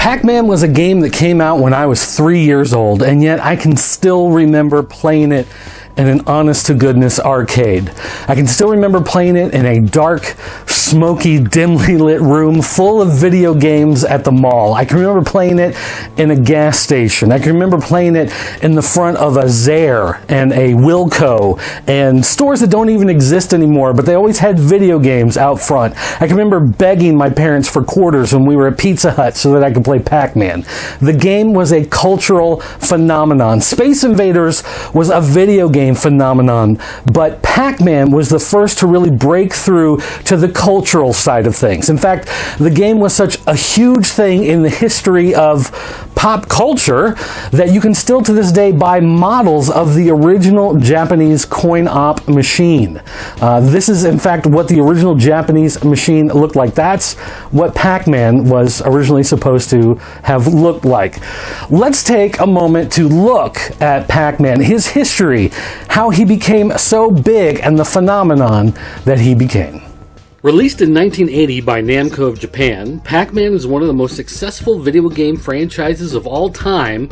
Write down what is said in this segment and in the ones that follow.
Pac-Man was a game that came out when I was 3 years old, and yet I can still remember playing it in an honest-to-goodness arcade. I can still remember playing it in a dark, smoky, dimly lit room full of video games at the mall. I can remember playing it in a gas station. I can remember playing it in the front of a Zare and a Wilco and stores that don't even exist anymore, but they always had video games out front. I can remember begging my parents for quarters when we were at Pizza Hut so that I could play Pac-Man. The game was a cultural phenomenon. Space Invaders was a video game phenomenon, but Pac-Man was the first to really break through to the cultural side of things. In fact, the game was such a huge thing in the history of pop culture that you can still to this day buy models of the original Japanese coin-op machine. This is in fact what the original Japanese machine looked like. That's what Pac-Man was originally supposed to have looked like. Let's take a moment to look at Pac-Man, his history, how he became so big, and the phenomenon that he became. Released in 1980 by Namco of Japan, Pac-Man is one of the most successful video game franchises of all time,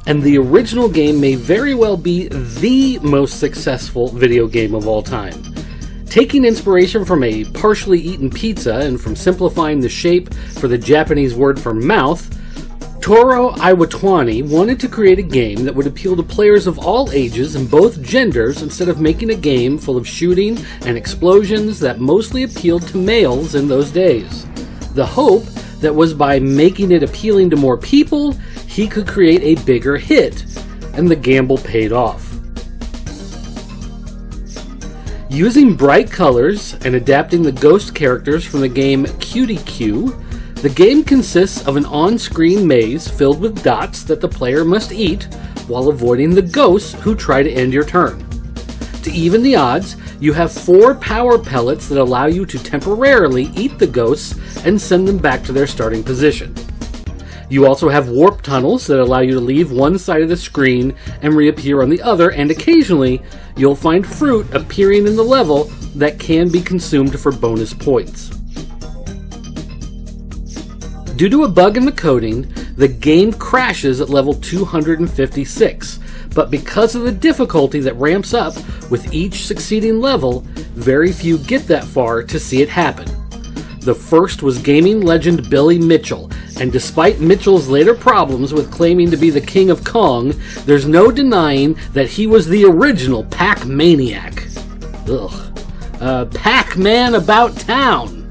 and the original game may very well be the most successful video game of all time. Taking inspiration from a partially eaten pizza and from simplifying the shape for the Japanese word for mouth, Toru Iwatani wanted to create a game that would appeal to players of all ages and both genders instead of making a game full of shooting and explosions that mostly appealed to males in those days. The hope that was by making it appealing to more people, he could create a bigger hit, and the gamble paid off. Using bright colors and adapting the ghost characters from the game Cutie Q, the game consists of an on-screen maze filled with dots that the player must eat while avoiding the ghosts who try to end your turn. To even the odds, you have 4 power pellets that allow you to temporarily eat the ghosts and send them back to their starting position. You also have warp tunnels that allow you to leave one side of the screen and reappear on the other, and occasionally you'll find fruit appearing in the level that can be consumed for bonus points. Due to a bug in the coding, the game crashes at level 256, but because of the difficulty that ramps up with each succeeding level, very few get that far to see it happen. The first was gaming legend Billy Mitchell, and despite Mitchell's later problems with claiming to be the King of Kong, there's no denying that he was the original Pac-Maniac. Pac-Man About Town.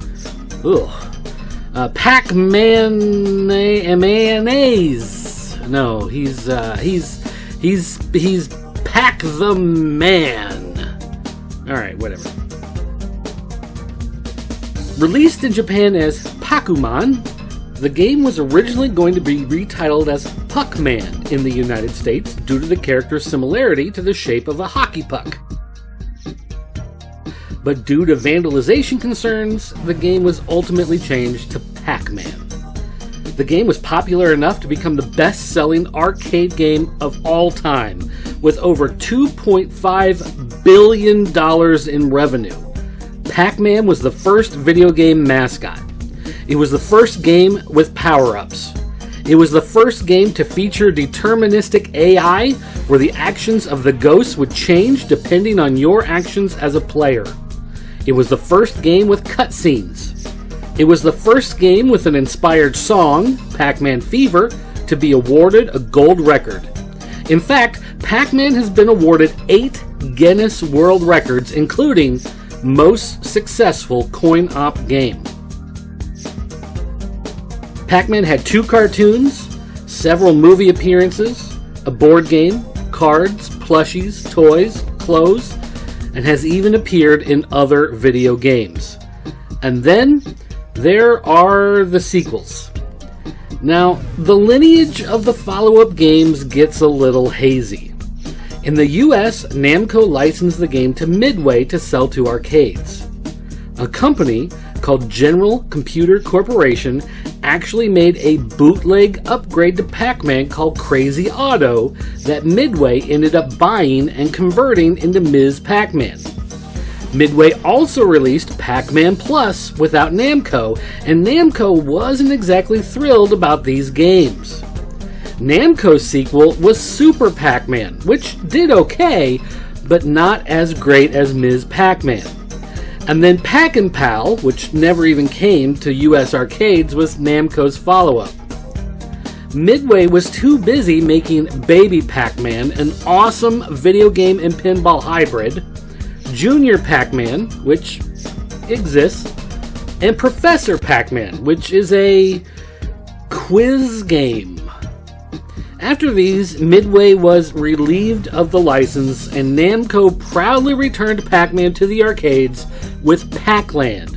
Pac-Man mayonnaise. No, he's Pac the Man. All right, whatever. Released in Japan as Pac-Man, the game was originally going to be retitled as Puck-Man in the United States due to the character's similarity to the shape of a hockey puck. But due to vandalization concerns, the game was ultimately changed to Pac-Man. The game was popular enough to become the best-selling arcade game of all time, with over $2.5 billion in revenue. Pac-Man was the first video game mascot. It was the first game with power-ups. It was the first game to feature deterministic AI, where the actions of the ghosts would change depending on your actions as a player. It was the first game with cutscenes. It was the first game with an inspired song, Pac-Man Fever, to be awarded a gold record. In fact, Pac-Man has been awarded 8 Guinness World Records, including most successful coin-op game. Pac-Man had 2 cartoons, several movie appearances, a board game, cards, plushies, toys, clothes, and has even appeared in other video games. And then there are the sequels. Now, the lineage of the follow-up games gets a little hazy. In the US, Namco licensed the game to Midway to sell to arcades. A company called General Computer Corporation actually made a bootleg upgrade to Pac-Man called Crazy Auto that Midway ended up buying and converting into Ms. Pac-Man. Midway also released Pac-Man Plus without Namco, and Namco wasn't exactly thrilled about these games. Namco's sequel was Super Pac-Man, which did okay, but not as great as Ms. Pac-Man. And then Pac-N-Pal, which never even came to US arcades, was Namco's follow-up. Midway was too busy making Baby Pac-Man, an awesome video game and pinball hybrid, Junior Pac-Man, which exists, and Professor Pac-Man, which is a quiz game. After these, Midway was relieved of the license, and Namco proudly returned Pac-Man to the arcades with Pac-Land,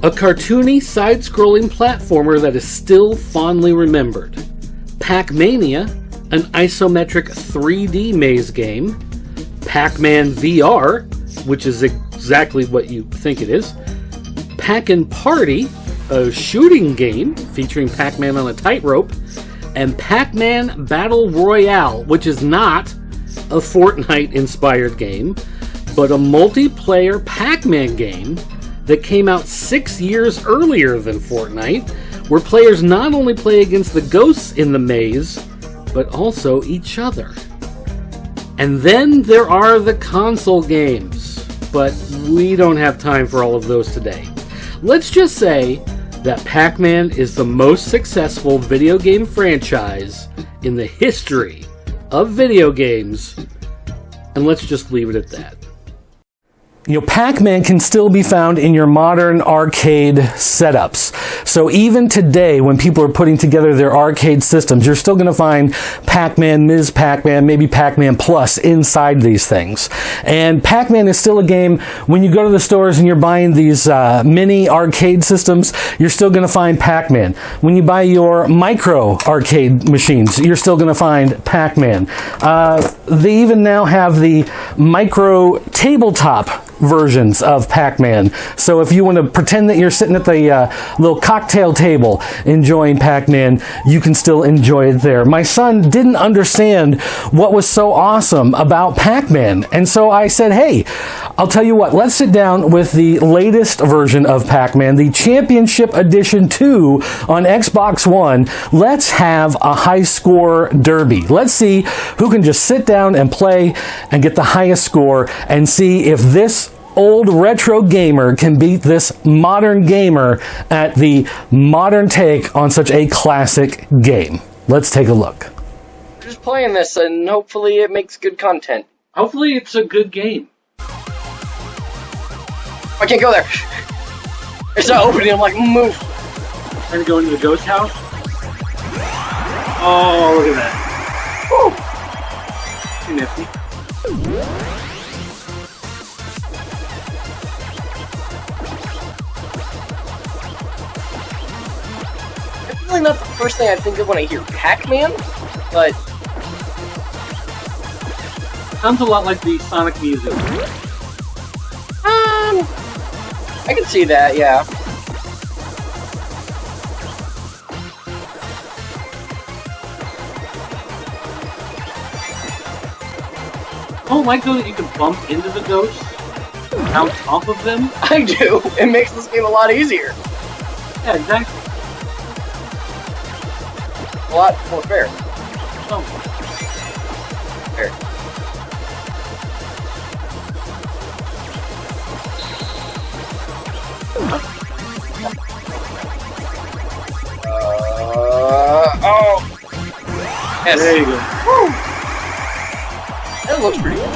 a cartoony side-scrolling platformer that is still fondly remembered. Pac-Mania, an isometric 3D maze game. Pac-Man VR, which is exactly what you think it is. Pac-N Party, a shooting game featuring Pac-Man on a tightrope. And Pac-Man Battle Royale, which is not a Fortnite-inspired game, but a multiplayer Pac-Man game that came out 6 years earlier than Fortnite, where players not only play against the ghosts in the maze, but also each other. And then there are the console games, but we don't have time for all of those today. Let's just say that Pac-Man is the most successful video game franchise in the history of video games, and let's just leave it at that. You know, Pac-Man can still be found in your modern arcade setups. So even today, when people are putting together their arcade systems, you're still going to find Pac-Man, Ms. Pac-Man, maybe Pac-Man Plus inside these things. And Pac-Man is still a game, when you go to the stores and you're buying these mini arcade systems, you're still going to find Pac-Man. When you buy your micro arcade machines, you're still going to find Pac-Man. They even now have the micro tabletop versions of Pac-Man. So if you want to pretend that you're sitting at the little cocktail table enjoying Pac-Man, you can still enjoy it there. My son didn't understand what was so awesome about Pac-Man, and so I said, hey, I'll tell you what, let's sit down with the latest version of Pac-Man, the Championship Edition 2 on Xbox One. Let's have a high score derby. Let's see who can just sit down and play and get the highest score, and see if this old retro gamer can beat this modern gamer at the modern take on such a classic game. Let's take a look. Just playing this, and hopefully it makes good content. Hopefully it's a good game. I can't go there. It's not opening. I'm like, move. Trying to go into the ghost house? Oh, look at that. Woo! Too nifty. It's really not the first thing I think of when I hear Pac-Man, but Sounds a lot like the Sonic music. I can see that, yeah. Oh, like though that you can bump into the ghosts, bounce off of them. I do. It makes this game a lot easier. Yeah, exactly. A lot more fair. Oh. Fair. Oh! Yes. There you go. Woo. That looks pretty good.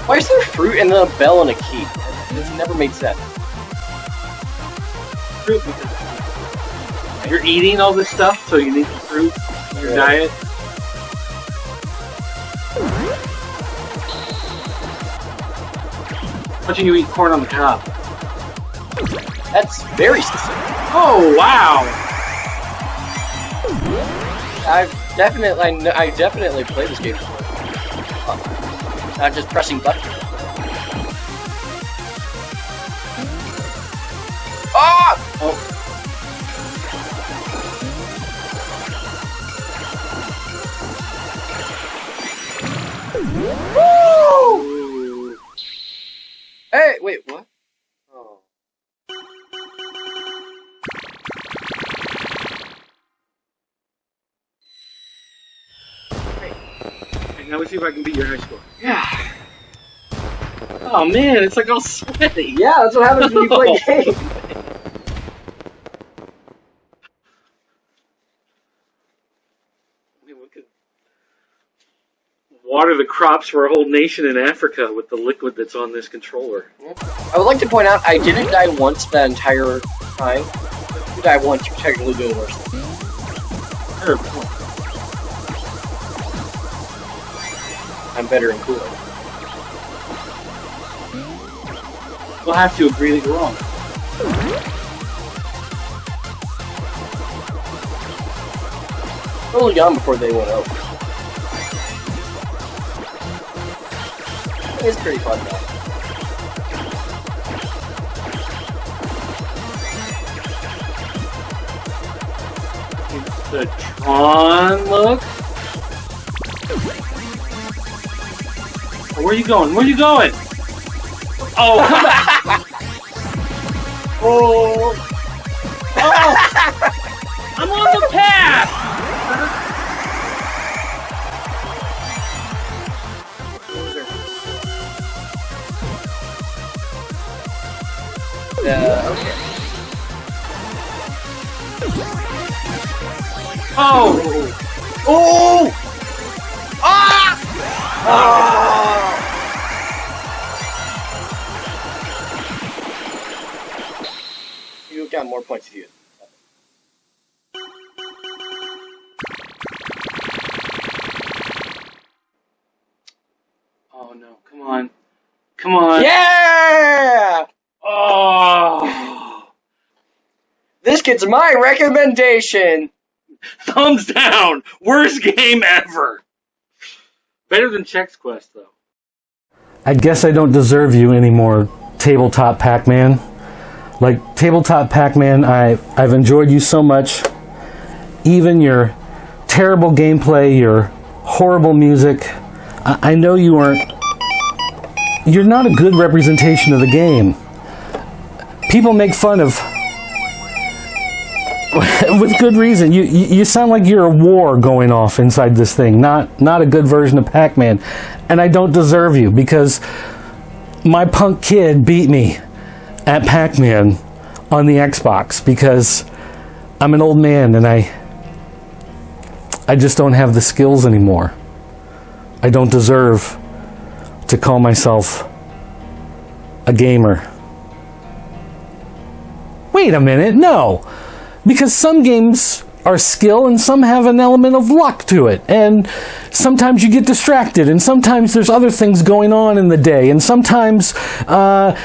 Why is there fruit and then a bell and a key? This never made sense. Fruit because you're eating all this stuff, so you need some fruit in your diet. Watching you eat corn on the cob. That's very specific. Oh wow! I definitely played this game before. Not just pressing buttons. Ah! Oh. Woo! Wait, what? Oh. Okay, now let's see if I can beat your high score. Yeah. Oh man, it's like all sweaty. Yeah, that's what happens when you play games. We could water the crops for a whole nation in Africa with the liquid that's on this controller. I would like to point out I didn't die once the entire time. If you die once, you're technically doing worse. I'm better and cooler. We'll have to agree that you're wrong. Totally gone before they went over. It's pretty fun though. The Tron look. Oh, where are you going? Where are you going? Oh, come back! Oh! Oh! I'm on the path! Okay. Oh! Oh! Ah! Ah! You've got more points to you. Oh no, come on. Come on. Yeah! Oh! This gets my recommendation. Thumbs down! Worst game ever! Better than Chex Quest, though. I guess I don't deserve you anymore, Tabletop Pac-Man. Like, Tabletop Pac-Man, I've enjoyed you so much. Even your terrible gameplay, your horrible music. I know you aren't... You're not a good representation of the game. People make fun of... with good reason. You sound like you're a war going off inside this thing. Not a good version of Pac-Man. And I don't deserve you because my punk kid beat me at Pac-Man on the Xbox because I'm an old man and I just don't have the skills anymore. I don't deserve to call myself a gamer. Wait a minute, no. Because some games are skill and some have an element of luck to it. And sometimes you get distracted and sometimes there's other things going on in the day. And sometimes,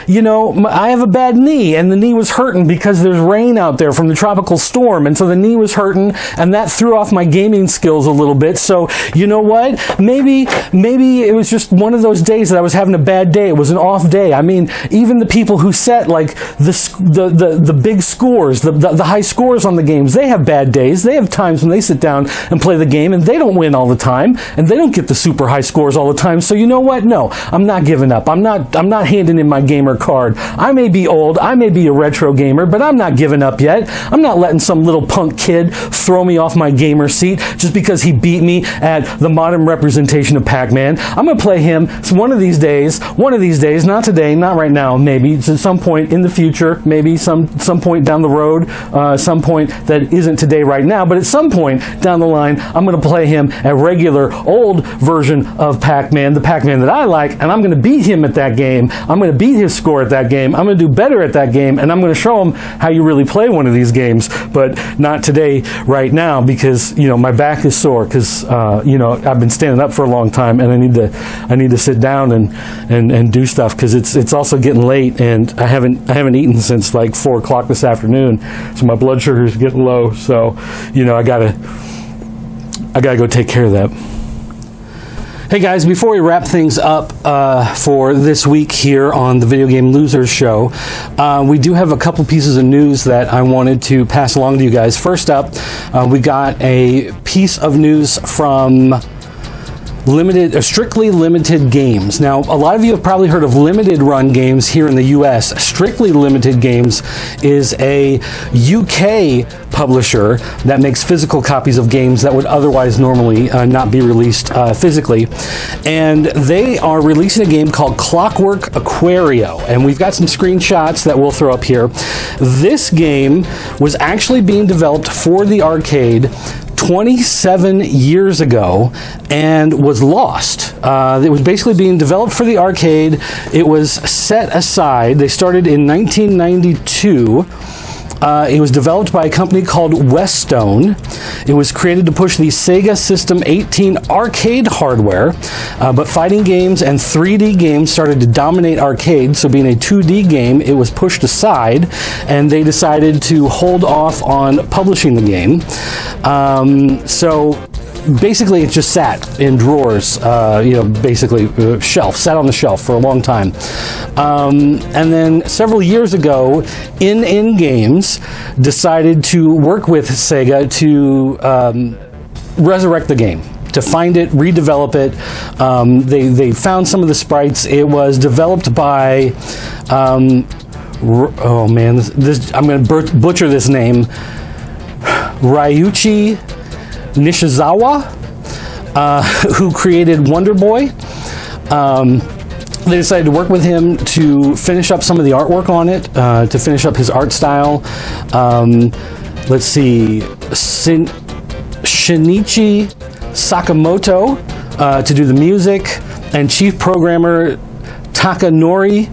you know, I have a bad knee and the knee was hurting because there's rain out there from the tropical storm. And so the knee was hurting and that threw off my gaming skills a little bit. So, you know what? Maybe it was just one of those days that I was having a bad day. It was an off day. I mean, even the people who set like the big scores, the high scores on the games, they have bad days. They have times when they sit down and play the game and they don't win all the time and they don't get the super high scores all the time. So you know what? No, I'm not giving up. I'm not handing in my gamer card. I may be old, I may be a retro gamer, but I'm not giving up yet. I'm not letting some little punk kid throw me off my gamer seat just because he beat me at the modern representation of Pac-Man. I'm going to play him one of these days, not today, not right now, maybe at some point in the future, maybe some point down the road, some point that isn't today right now, but at some point down the line, I'm going to play him a regular old version of Pac-Man, the Pac-Man that I like, and I'm going to beat him at that game. I'm going to beat his score at that game. I'm going to do better at that game, and I'm going to show him how you really play one of these games, but not today, right now, because, you know, my back is sore, because, you know, I've been standing up for a long time, and I need to sit down and do stuff, because it's also getting late, and I haven't eaten since like 4 o'clock this afternoon, so my blood sugar is getting low, so, you know, I gotta go take care of that. Hey guys, before we wrap things up for this week here on the Video Game Losers Show, we do have a couple pieces of news that I wanted to pass along to you guys. First up, we got a piece of news from strictly limited games. Now, a lot of you have probably heard of limited run games here in the US. Strictly Limited Games is a UK publisher that makes physical copies of games that would otherwise normally not be released physically. And they are releasing a game called Clockwork Aquario. And we've got some screenshots that we'll throw up here. This game was actually being developed for the arcade 27 years ago and was lost. It was basically being developed for the arcade. It was set aside. They started in 1992. It was developed by a company called Westone. It was created to push the Sega System 18 arcade hardware, but fighting games and 3D games started to dominate arcade, so being a 2D game, it was pushed aside, and they decided to hold off on publishing the game. So basically it just sat in drawers, basically sat on the shelf for a long time. And then several years ago, In Games decided to work with Sega to resurrect the game, to find it, redevelop it. They found some of the sprites. It was developed by I'm going to butcher this name, Ryuichi Nishizawa, who created Wonder Boy. They decided to work with him to finish up some of the artwork on it, to finish up his art style. Let's see, Shinichi Sakamoto to do the music, and chief programmer Takanori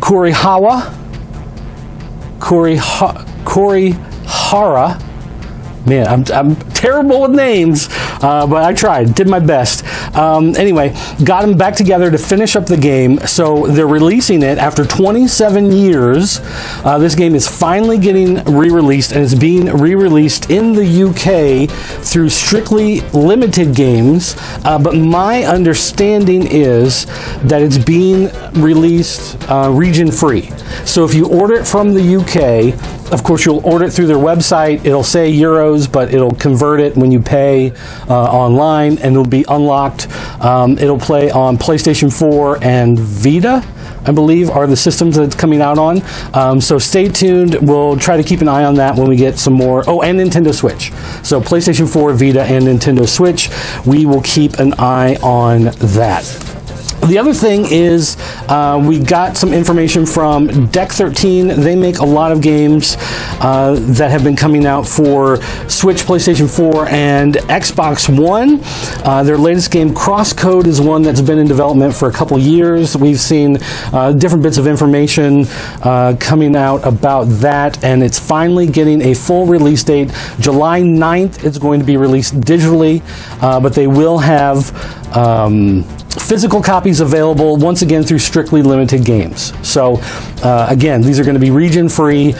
Kurihara. Man, I'm terrible with names, but I tried, did my best. Anyway, got them back together to finish up the game, so they're releasing it after 27 years. This game is finally getting re-released, and it's being re-released in the UK through Strictly Limited Games, but my understanding is that it's being released region-free. So if you order it from the UK, of course, you'll order it through their website. It'll say euros, but it'll convert it when you pay online, and it'll be unlocked. It'll play on PlayStation 4 and Vita, I believe, are the systems that it's coming out on. So stay tuned. We'll try to keep an eye on that when we get some more. Oh, and Nintendo Switch. So PlayStation 4, Vita, and Nintendo Switch. We will keep an eye on that. The other thing is we got some information from Deck 13. They make a lot of games that have been coming out for Switch, PlayStation 4, and Xbox One. Their latest game, Crosscode, is one that's been in development for a couple years. We've seen different bits of information coming out about that, and it's finally getting a full release date. July 9th, it's going to be released digitally, but they will have physical copies available once again through Strictly Limited Games. So again, these are going to be region free.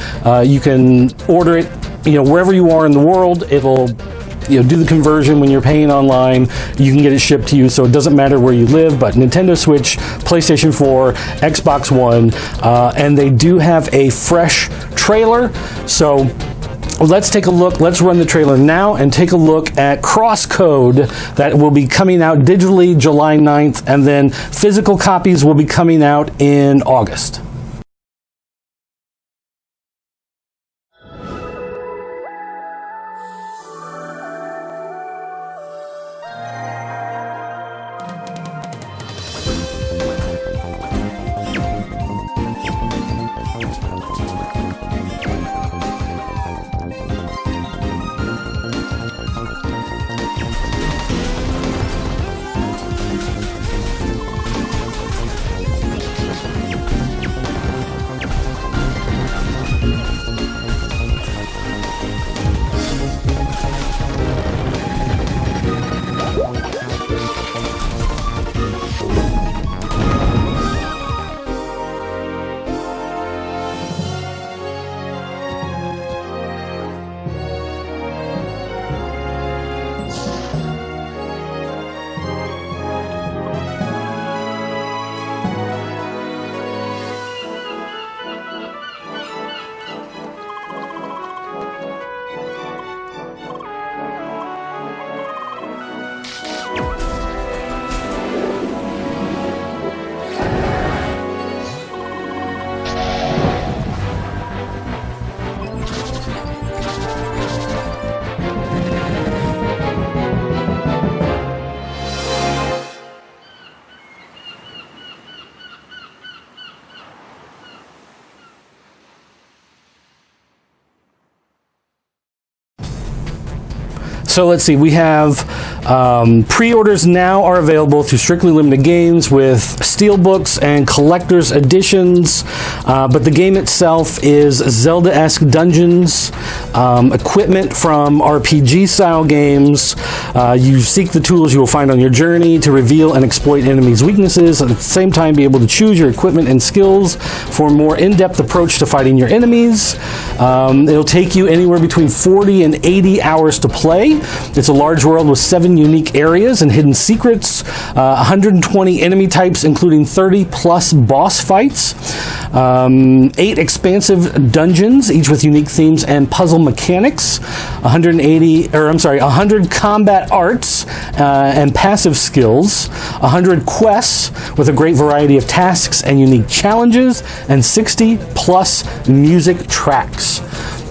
You can order it, wherever you are in the world. It'll do the conversion when you're paying online. You can get it shipped to you, so it doesn't matter where you live. But Nintendo Switch, PlayStation 4, Xbox One, and they do have a fresh trailer. So let's take a look. Let's run the trailer now and take a look at Crosscode, that will be coming out digitally July 9th, and then physical copies will be coming out in August. So let's see, we have pre-orders now are available through Strictly Limited Games with steelbooks and collector's editions, but the game itself is Zelda-esque dungeons, equipment from RPG-style games. You seek the tools you will find on your journey to reveal and exploit enemies' weaknesses, at the same time be able to choose your equipment and skills for a more in-depth approach to fighting your enemies. It'll take you anywhere between 40 and 80 hours to play. It's a large world with 7 unique areas and hidden secrets, 120 enemy types, including 30 plus boss fights, 8 expansive dungeons, each with unique themes and puzzle mechanics, 100 combat arts and passive skills, 100 quests with a great variety of tasks and unique challenges, and 60 plus music tracks.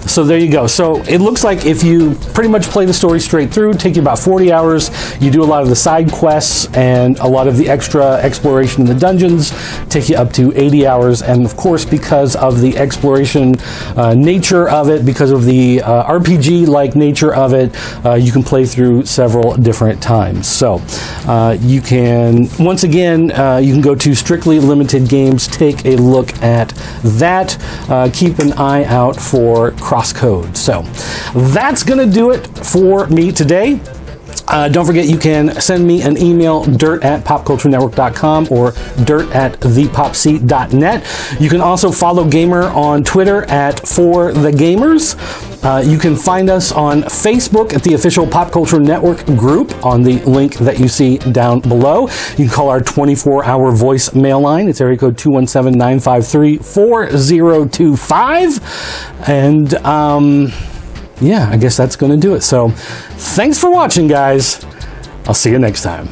So there you go. So it looks like if you pretty much play the story straight through, take you about 40 hours, you do a lot of the side quests and a lot of the extra exploration in the dungeons, take you up to 80 hours. And of course, because of the exploration nature of it, because of the RPG-like nature of it, you can play through several different times. So you can, once again, you can go to Strictly Limited Games, take a look at that. Keep an eye out for crosscode. So that's going to do it for me today. Don't forget, you can send me an email, dirt@popculturenetwork.com or dirt@thepopseat.net. You can also follow Gamer on Twitter @forthegamers. You can find us on Facebook at the official Pop Culture Network group on the link that you see down below. You can call our 24-hour voicemail line. It's area code 217-953-4025. And yeah, I guess that's going to do it. So thanks for watching, guys. I'll see you next time.